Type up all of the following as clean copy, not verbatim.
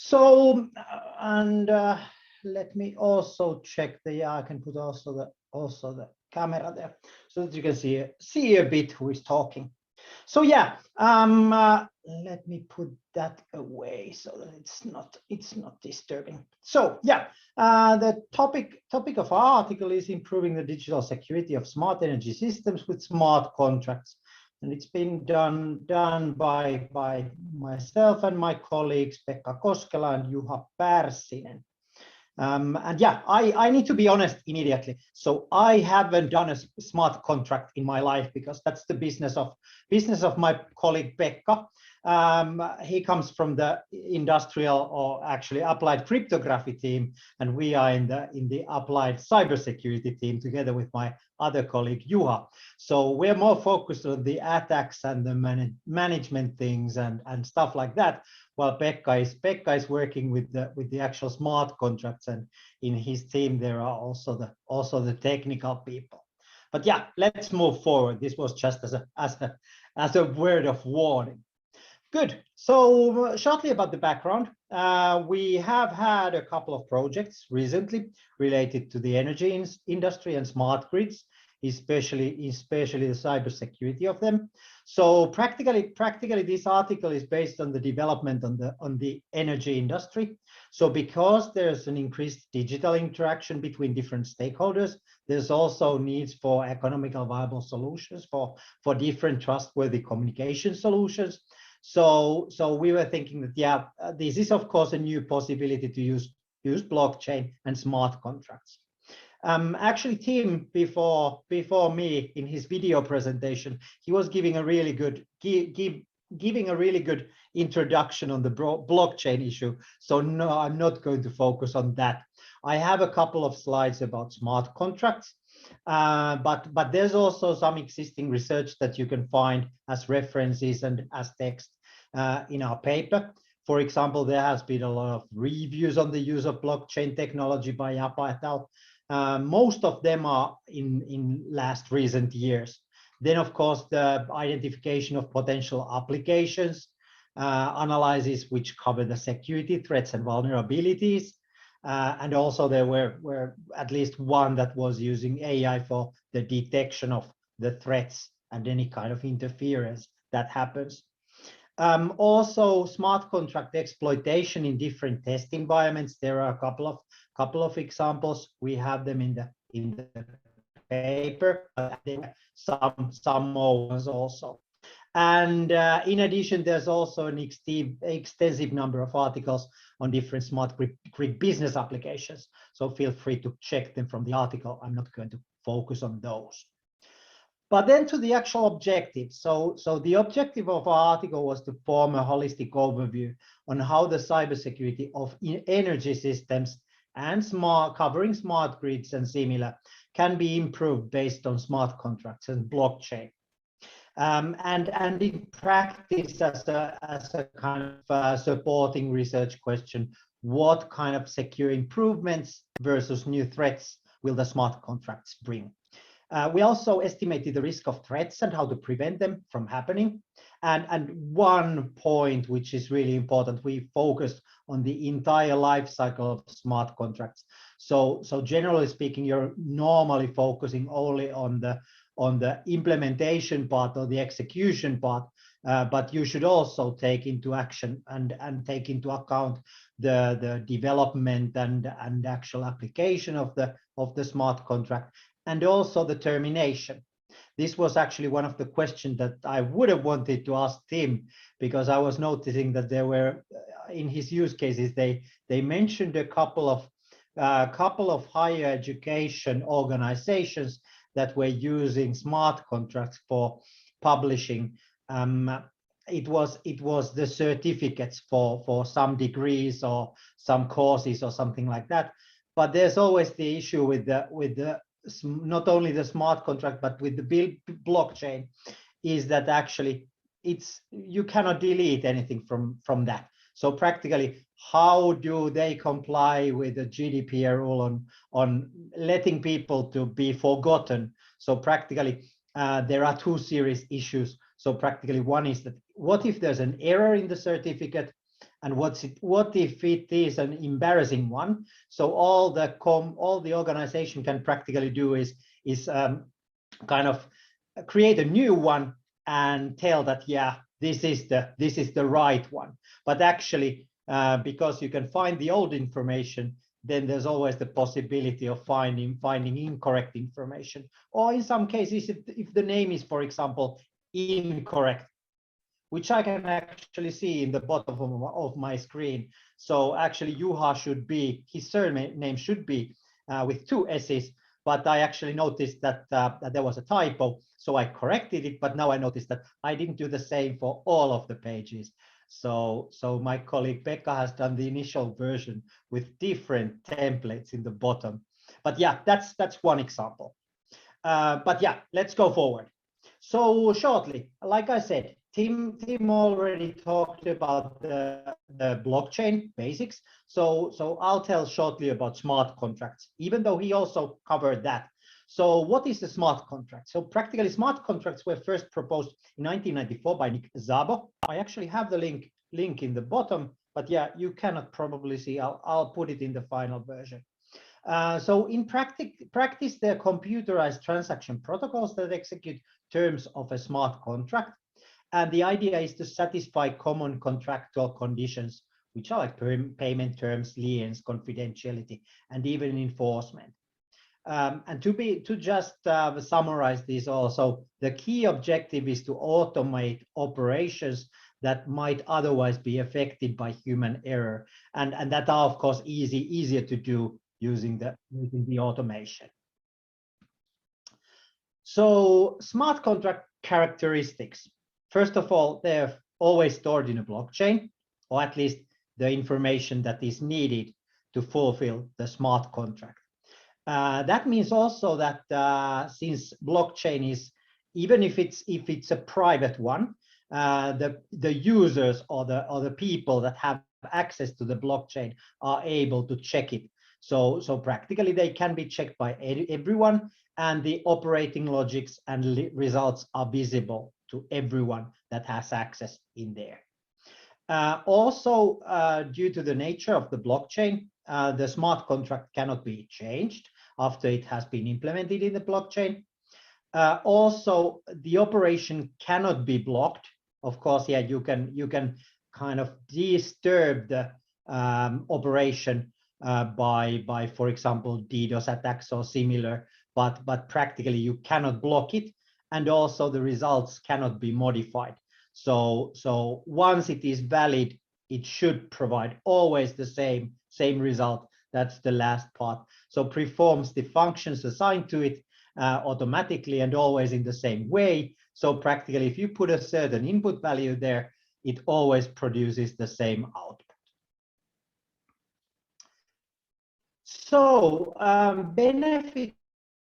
So let me also check I can put also the camera there so that you can see a bit who is talking. So yeah, let me put that away so that it's not disturbing. So yeah, the topic of our article is improving the digital security of smart energy systems with smart contracts, and it's been done by myself and my colleagues Pekka Koskela and Juha Parssinen. And yeah, I need to be honest immediately. So I haven't done a smart contract in my life because that's the business of my colleague Pekka. He comes from the industrial or actually applied cryptography team, and we are in the applied cybersecurity team together with my other colleague Juha. So we're more focused on the attacks and the management things and stuff like that. While Pekka is working with the actual smart contracts, and in his team there are also the technical people. But yeah, let's move forward. This was just as a word of warning. Good. So shortly about the background, we have had a couple of projects recently related to the energy industry and smart grids, especially the cybersecurity of them. So practically, this article is based on the development on the energy industry. So because there's an increased digital interaction between different stakeholders, there's also needs for economical viable solutions for different trustworthy communication solutions. So we were thinking that, yeah, this is of course a new possibility to use blockchain and smart contracts. Actually, Tim before me in his video presentation, he was giving a really good introduction on the blockchain issue. So no, I'm not going to focus on that. I have a couple of slides about smart contracts. But there's also some existing research that you can find as references and as text in our paper. For example, there has been a lot of reviews on the use of blockchain technology by Yapa et al. Most of them are in last recent years. Then, of course, the identification of potential applications, analyses which cover the security threats and vulnerabilities. And also there were at least one that was using AI for the detection of the threats and any kind of interference that happens. Also, smart contract exploitation in different test environments. There are a couple of examples. We have them in the paper, but there are some more ones also. And in addition, there's also an extensive number of articles on different smart grid business applications. So feel free to check them from the article. I'm not going to focus on those. But then to the actual objective. So the objective of our article was to form a holistic overview on how the cybersecurity of energy systems and covering smart grids and similar can be improved based on smart contracts and blockchain. And in practice, as a kind of supporting research question, what kind of secure improvements versus new threats will the smart contracts bring? We also estimated the risk of threats and how to prevent them from happening. And one point which is really important, we focused on the entire life cycle of smart contracts. So generally speaking, you're normally focusing only on the implementation part or the execution part, but you should also take into action and take into account the development and actual application of the smart contract, and also the termination. This was actually one of the questions that I would have wanted to ask Tim, because I was noticing that there were in his use cases they mentioned a couple of higher education organizations that were using smart contracts for publishing. It was the certificates for some degrees or some courses or something like that. But there's always the issue with the not only the smart contract but with the blockchain, is that actually you cannot delete anything from that. So practically, how do they comply with the GDPR rule on letting people to be forgotten? So practically, there are two serious issues. So practically, one is that what if there's an error in the certificate, and what if it is an embarrassing one? So all the organization can practically do is kind of create a new one and tell that, yeah, this is the right one. But actually, because you can find the old information, then there's always the possibility of finding incorrect information. Or in some cases, if the name is, for example, incorrect, which I can actually see in the bottom of my screen. So actually, Juha should be, his surname should be with 2 S's, but I actually noticed that there was a typo, so I corrected it, but now I noticed that I didn't do the same for all of the pages. So my colleague Pekka has done the initial version with different templates in the bottom. But yeah, that's one example. But yeah, let's go forward. So shortly, like I said, Tim already talked about the blockchain basics. So I'll tell shortly about smart contracts, even though he also covered that. So what is the smart contract? So practically smart contracts were first proposed in 1994 by Nick Szabo. I actually have the link in the bottom, but yeah, you cannot probably see. I'll put it in the final version. So in practice, they're computerized transaction protocols that execute terms of a smart contract. And the idea is to satisfy common contractual conditions, which are like payment terms, liens, confidentiality, and even enforcement. And to just summarize this also, the key objective is to automate operations that might otherwise be affected by human error, and that are of course easier to do using the automation. So smart contract characteristics. First of all, they're always stored in a blockchain, or at least the information that is needed to fulfill the smart contract. That means also that since blockchain is, even if it's a private one, the users or the people that have access to the blockchain are able to check it. So practically they can be checked by everyone, and the operating logics and results are visible to everyone that has access in there. Also, due to the nature of the blockchain, the smart contract cannot be changed after it has been implemented in the blockchain. Also, the operation cannot be blocked. Of course, yeah, you can kind of disturb the operation by, for example, DDoS attacks or similar, but practically you cannot block it, and also the results cannot be modified. So once it is valid, it should provide always the same result. That's the last part. So performs the functions assigned to it automatically and always in the same way. So practically, if you put a certain input value there, it always produces the same output. So benefit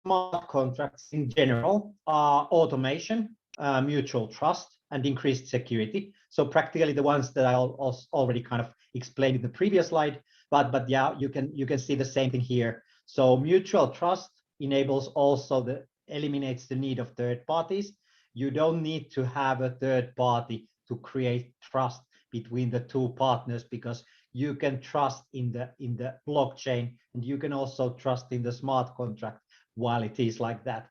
smart contracts in general are automation, mutual trust, and increased security. So practically the ones that I already kind of explained in the previous slide, but yeah, you can see the same thing here. So mutual trust enables also eliminates the need of third parties. You don't need to have a third party to create trust between the two partners, because you can trust in the blockchain, and you can also trust in the smart contract while it is like that.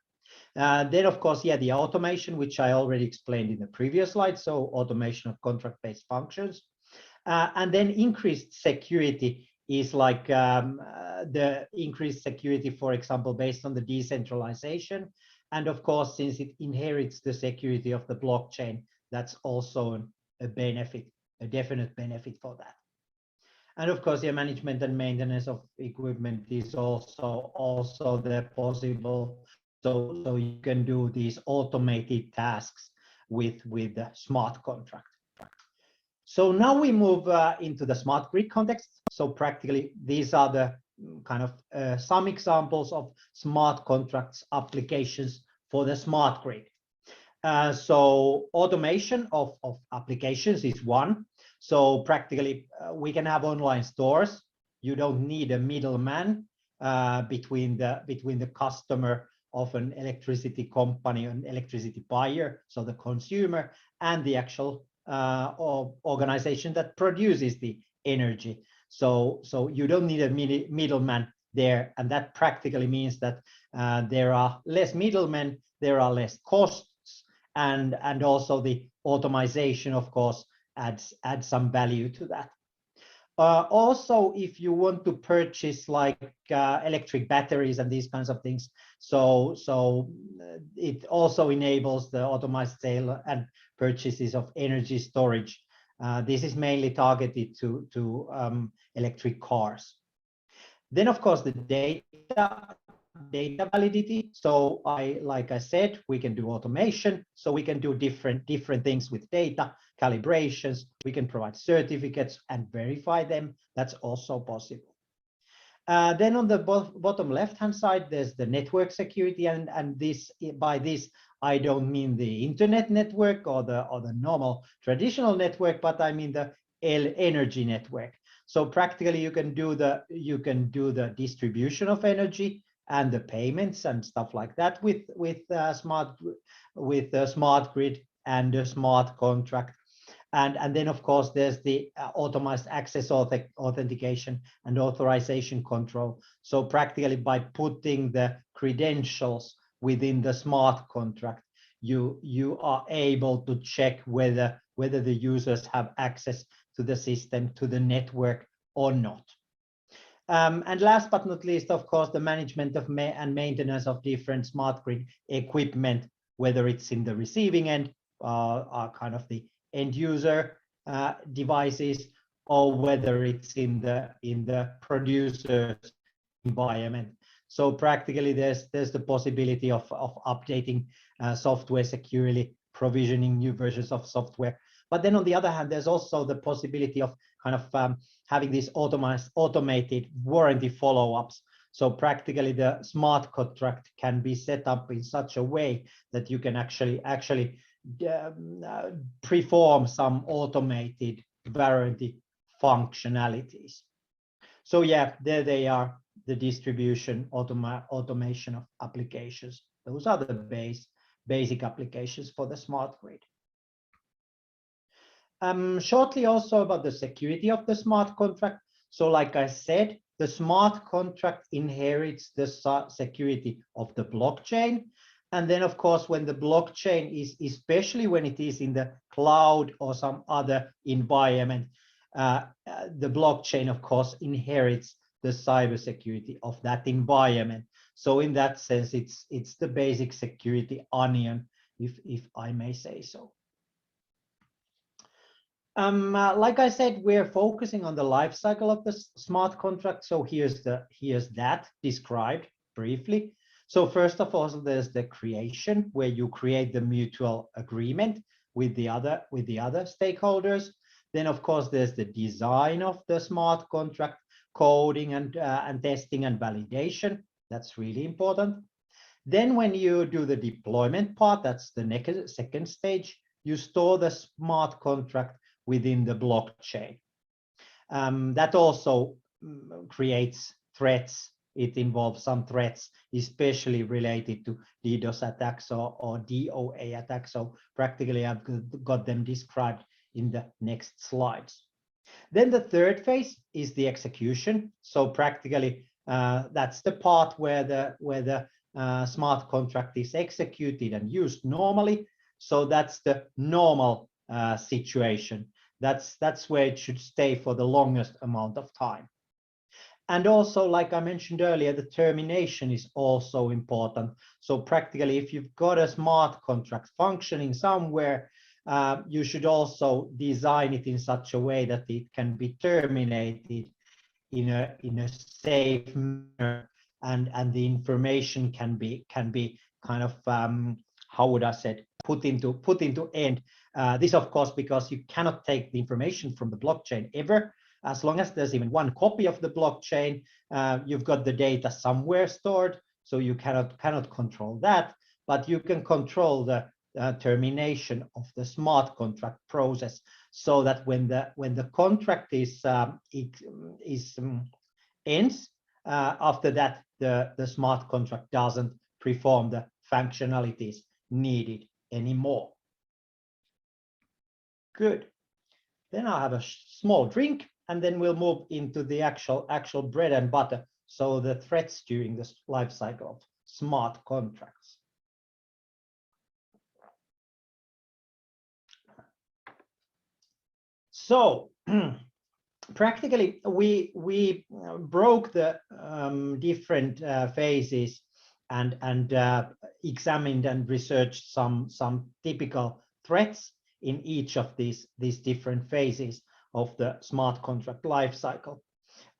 Then, of course, yeah, the automation, which I already explained in the previous slide, so automation of contract-based functions. And then increased security is like the increased security, for example, based on the decentralization. And of course, since it inherits the security of the blockchain, that's also a benefit, a definite benefit for that. And of course, the management and maintenance of equipment is also there possible. So you can do these automated tasks with the smart contract. So now we move into the smart grid context. So practically, these are the kind of some examples of smart contracts applications for the smart grid. So automation of applications is one. So practically, we can have online stores. You don't need a middleman between the customer of an electricity company, an electricity buyer, so the consumer, and the actual organization that produces the energy. So you don't need a middleman there, and that practically means that there are less middlemen, there are less costs, and also the automation, of course, adds some value to that. Also, if you want to purchase like electric batteries and these kinds of things, so it also enables the automated sale and purchases of energy storage. This is mainly targeted to electric cars. Then, of course, the data validity. So like I said, we can do automation. So we can do different things with data, calibrations. We can provide certificates and verify them. That's also possible. Then on the bottom left-hand side, there's the network security, and this, by this I don't mean the internet network or the normal traditional network, but I mean the energy network. So practically, you can do the distribution of energy and the payments and stuff like that with the smart grid and the smart contract. And then, of course, there's the automated access authentication and authorization control. So practically, by putting the credentials within the smart contract, you are able to check whether the users have access to the system, to the network or not. And last but not least, of course, the management of and maintenance of different smart grid equipment, whether it's in the receiving end, kind of the end user devices, or whether it's in the producer's environment. So practically, there's the possibility of updating software securely, provisioning new versions of software. But then on the other hand, there's also the possibility of kind of having these automated warranty follow-ups. So practically, the smart contract can be set up in such a way that you can actually perform some automated warranty functionalities. So yeah, there they are, the distribution automation of applications. Those are the basic applications for the smart grid. Shortly also about the security of the smart contract. So like I said, the smart contract inherits the security of the blockchain. And then, of course, when the blockchain is, especially when it is in the cloud or some other environment, the blockchain, of course, inherits the cybersecurity of that environment. So in that sense, it's the basic security onion, if I may say so. Like I said, we're focusing on the life cycle of the smart contract. So here's that described briefly. So first of all, there's the creation, where you create the mutual agreement with the other stakeholders. Then, of course, there's the design of the smart contract, coding and testing and validation. That's really important. Then when you do the deployment part, that's the second stage, you store the smart contract within the blockchain. That also creates threats. It involves some threats, especially related to DDoS attacks or DOA attacks. So practically, I've got them described in the next slides. Then the third phase is the execution. So practically, that's the part where the smart contract is executed and used normally. So that's the normal situation. That's where it should stay for the longest amount of time. And also, like I mentioned earlier, the termination is also important. So practically, if you've got a smart contract functioning somewhere, you should also design it in such a way that it can be terminated in a safe manner, and the information can be kind of how would I say, put into end. This, of course, because you cannot take the information from the blockchain ever. As long as there's even one copy of the blockchain, you've got the data somewhere stored, so you cannot control that, but you can control the termination of the smart contract process, so that when the contract ends, after that the smart contract doesn't perform the functionalities needed anymore. Good. Then I'll have a small drink and then we'll move into the actual bread and butter. So the threats during the life cycle of smart contracts. So practically, we broke the different phases and examined and researched some typical threats in each of these different phases of the smart contract lifecycle.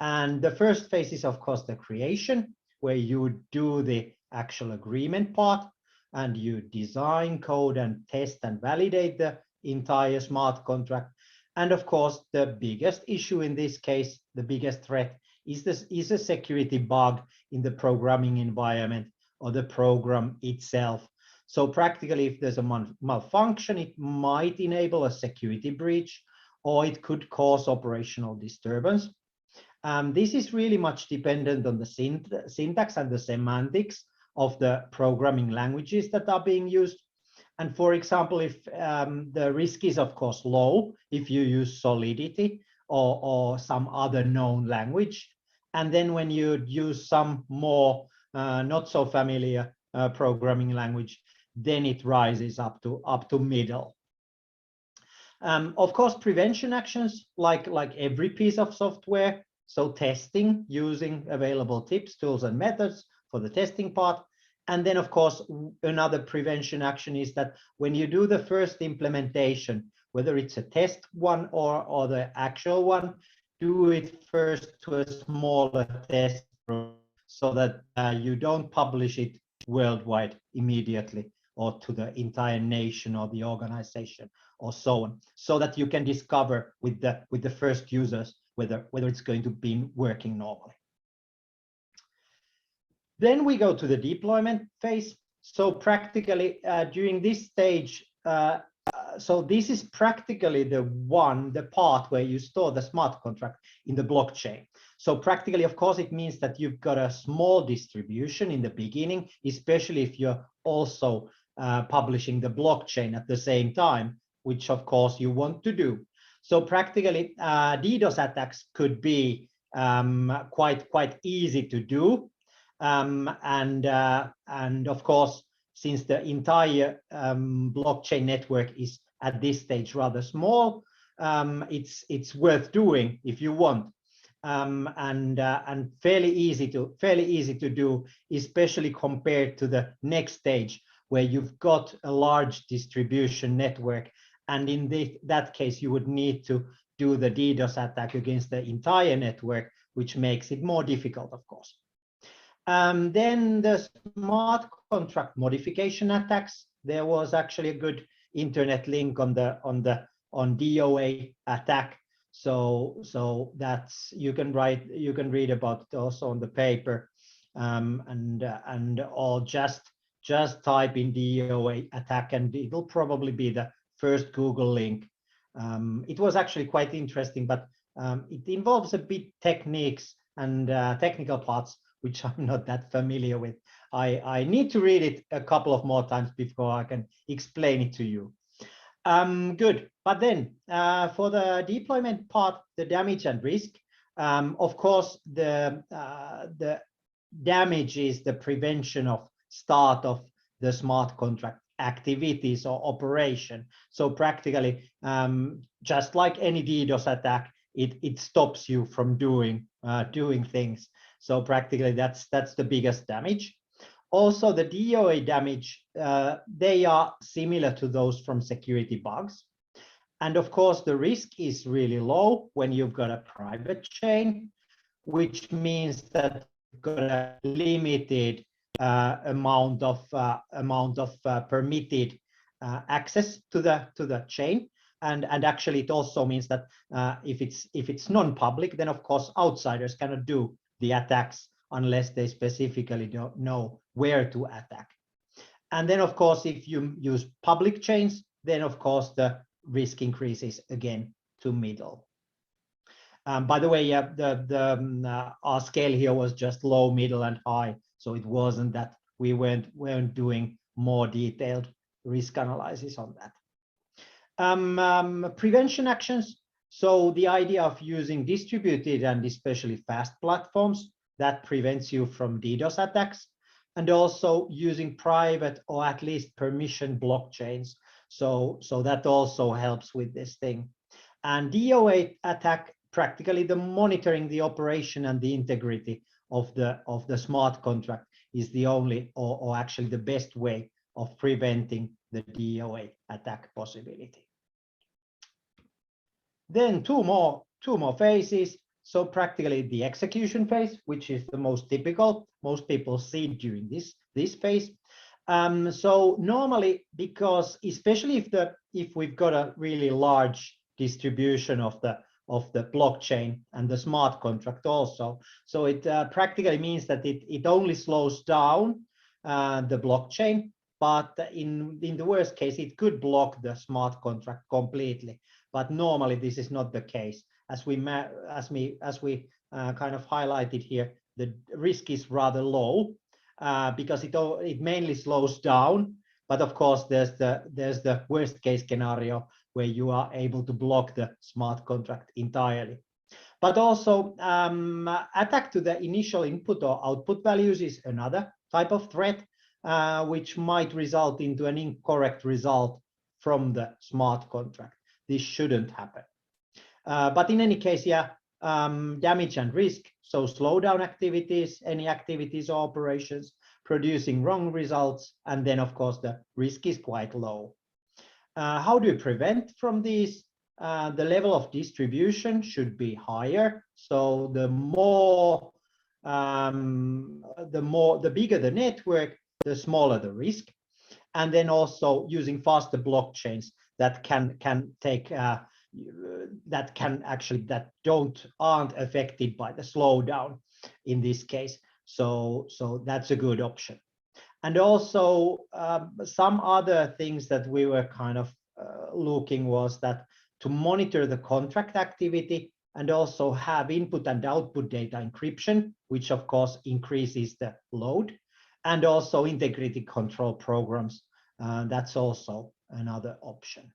And the first phase is, of course, the creation, where you do the actual agreement part and you design, code, and test and validate the entire smart contract. And of course, the biggest issue in this case, the biggest threat is a security bug in the programming environment or the program itself. So practically, if there's a malfunction, it might enable a security breach, or it could cause operational disturbance. This is really much dependent on the syntax and the semantics of the programming languages that are being used. And for example, if the risk is, of course, low, if you use Solidity or some other known language. And then when you use some more not so familiar programming language, then it rises up to middle. Of course, prevention actions, like every piece of software, so testing using available tips, tools, and methods for the testing part. And then, of course, another prevention action is that when you do the first implementation, whether it's a test one or the actual one, do it first to a smaller test so that you don't publish it worldwide immediately or to the entire nation or the organization or so on, so that you can discover with the first users whether it's going to be working normally. Then we go to the deployment phase. So practically during this stage, so this is practically the part where you store the smart contract in the blockchain. So practically, of course, it means that you've got a small distribution in the beginning, especially if you're also publishing the blockchain at the same time, which of course you want to do. So practically, DDoS attacks could be quite easy to do. And of course, since the entire blockchain network is at this stage rather small, it's worth doing if you want, and fairly easy to do, especially compared to the next stage where you've got a large distribution network, and in that case you would need to do the DDoS attack against the entire network, which makes it more difficult, of course. Then the smart contract modification attacks. There was actually a good internet link on DOA attack. So that's you can read about it also on the paper, or just type in DOA attack and it'll probably be the first Google link. It was actually quite interesting, but it involves a bit techniques and technical parts which I'm not that familiar with. I need to read it a couple of more times before I can explain it to you. Good, but then for the deployment part, the damage and risk, of course, the damage is the prevention of start of the smart contract activities or operation. So practically, just like any DDoS attack, it stops you from doing things. So practically, that's the biggest damage. Also, the DOA damage, they are similar to those from security bugs. And of course, the risk is really low when you've got a private chain, which means that you've got a limited amount of permitted access to the chain. And actually, it also means that if it's non-public, then of course outsiders cannot do the attacks unless they specifically don't know where to attack. And then, of course, if you use public chains, then of course the risk increases again to middle. By the way, our scale here was just low, middle, and high, so it wasn't that we weren't doing more detailed risk analysis on that. Prevention actions. So the idea of using distributed and especially fast platforms that prevents you from DDoS attacks, and also using private or at least permission blockchains. So that also helps with this thing. And DOA attack, practically the monitoring the operation and the integrity of the smart contract is the only or actually the best way of preventing the DOA attack possibility. Then two more phases. So practically the execution phase, which is the most typical, most people see during this phase. So normally, because especially if we've got a really large distribution of the blockchain and the smart contract also, so it practically means that it only slows down the blockchain, but in the worst case, it could block the smart contract completely. But normally this is not the case. As we kind of highlighted here, the risk is rather low because it mainly slows down. But of course, there's the worst case scenario where you are able to block the smart contract entirely. But also attack to the initial input or output values is another type of threat, which might result into an incorrect result from the smart contract. This shouldn't happen. But in any case, yeah, damage and risk. So slow down activities, any activities or operations producing wrong results. And then, of course, the risk is quite low. How do you prevent from these? The level of distribution should be higher. So the bigger the network, the smaller the risk. And then also using faster blockchains that aren't affected by the slowdown in this case. So that's a good option. And also some other things that we were kind of looking was that to monitor the contract activity and also have input and output data encryption, which of course increases the load, and also integrity control programs. That's also another option.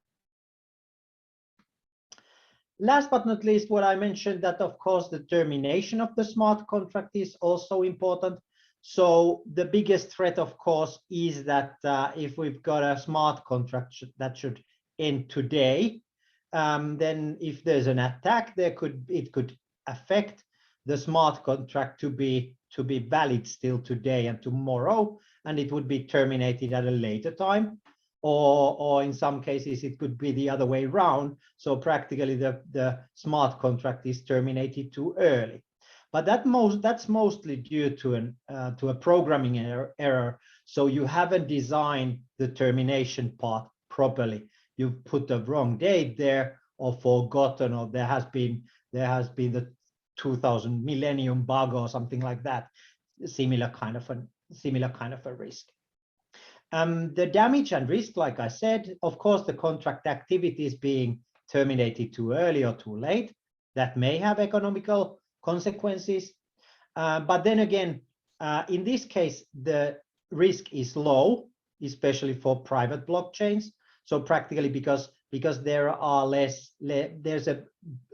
Last but not least, what I mentioned that of course the termination of the smart contract is also important. So the biggest threat, of course, is that if we've got a smart contract that should end today, then if there's an attack, it could affect the smart contract to be valid still today and tomorrow, and it would be terminated at a later time. Or in some cases, it could be the other way around. So practically the smart contract is terminated too early. But that's mostly due to a programming error. So you haven't designed the termination part properly. You've put the wrong date there, or forgotten, or there has been the 2000 millennium bug or something like that. Similar kind of a risk. The damage and risk, like I said, of course, the contract activities being terminated too early or too late, that may have economical consequences. But then again, in this case, the risk is low, especially for private blockchains. So practically because there's a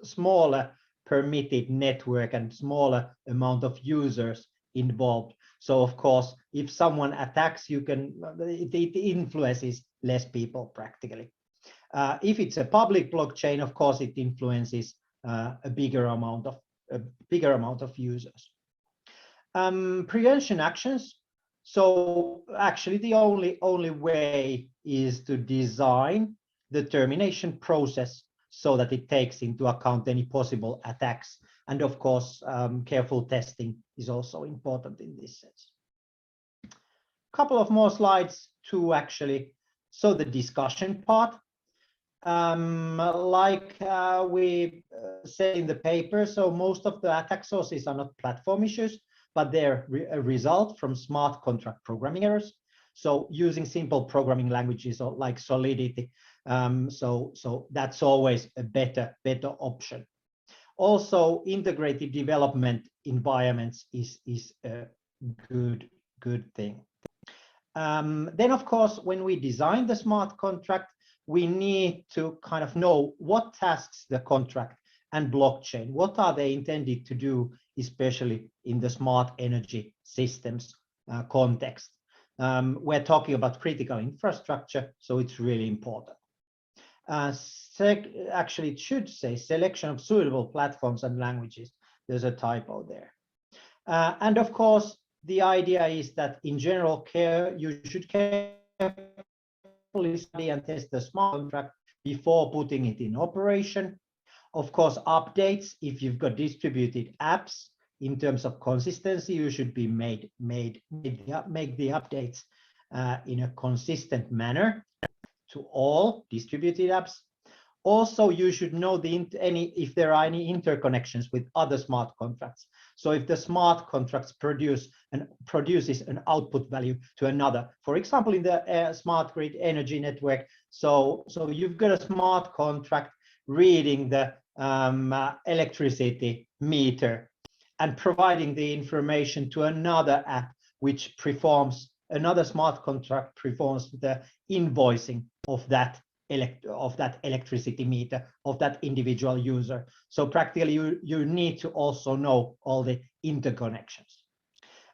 smaller permitted network and smaller amount of users involved. So of course, if someone attacks, it influences less people practically. If it's a public blockchain, of course, it influences a bigger amount of users. Prevention actions. So actually, the only way is to design the termination process so that it takes into account any possible attacks. And of course, careful testing is also important in this sense. Couple of more slides to actually, so the discussion part. Like we said in the paper, so most of the attack sources are not platform issues, but they're a result from smart contract programming errors. So using simple programming languages like Solidity, so that's always a better option. Also, integrated development environments is a good thing. Then, of course, when we design the smart contract, we need to kind of know what tasks the contract and blockchain, what are they intended to do, especially in the smart energy systems context. We're talking about critical infrastructure, so it's really important. Actually, it should say selection of suitable platforms and languages. There's a typo there. And of course, the idea is that in general care, you should carefully study and test the smart contract before putting it in operation. Of course, updates, if you've got distributed apps, in terms of consistency, you should be make the updates in a consistent manner to all distributed apps. Also, you should know if there are any interconnections with other smart contracts. So if the smart contracts produces an output value to another, for example, in the smart grid energy network. So you've got a smart contract reading the electricity meter and providing the information to another app, which performs, another smart contract performs the invoicing of that electricity meter of that individual user. So practically you need to also know all the interconnections.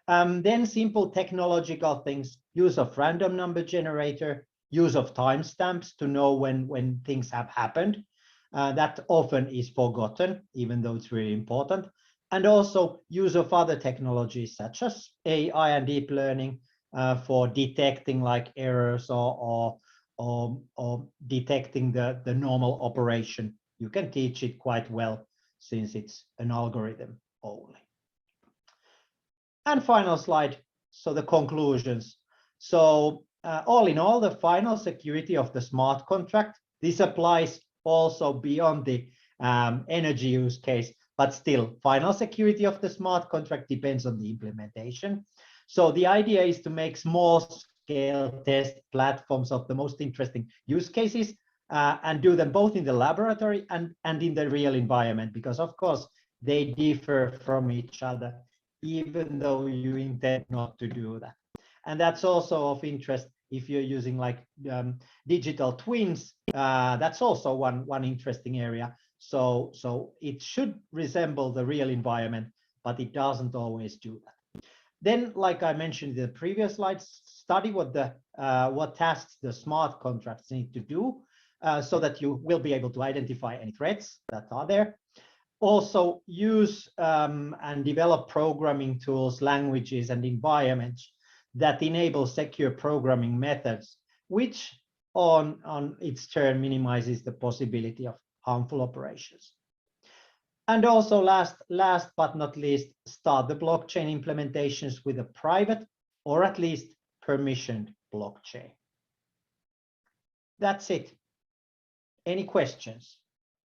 Then simple technological things, use of random number generator, use of timestamps to know when things have happened. That often is forgotten, even though it's really important. And also use of other technologies such as AI and deep learning for detecting like errors or detecting the normal operation. You can teach it quite well since it's an algorithm only. And final slide, so the conclusions. So all in all, the final security of the smart contract, this applies also beyond the energy use case, but still final security of the smart contract depends on the implementation. So the idea is to make small scale test platforms of the most interesting use cases and do them both in the laboratory and in the real environment, because of course they differ from each other, even though you intend not to do that. And that's also of interest if you're using like digital twins. That's also one interesting area. So it should resemble the real environment, but it doesn't always do that. Then, like I mentioned in the previous slides, study what tasks the smart contracts need to do so that you will be able to identify any threats that are there. Also use and develop programming tools, languages, and environments that enable secure programming methods, which on its turn minimizes the possibility of harmful operations. And also last but not least, start the blockchain implementations with a private or at least permissioned blockchain. That's it. Any questions?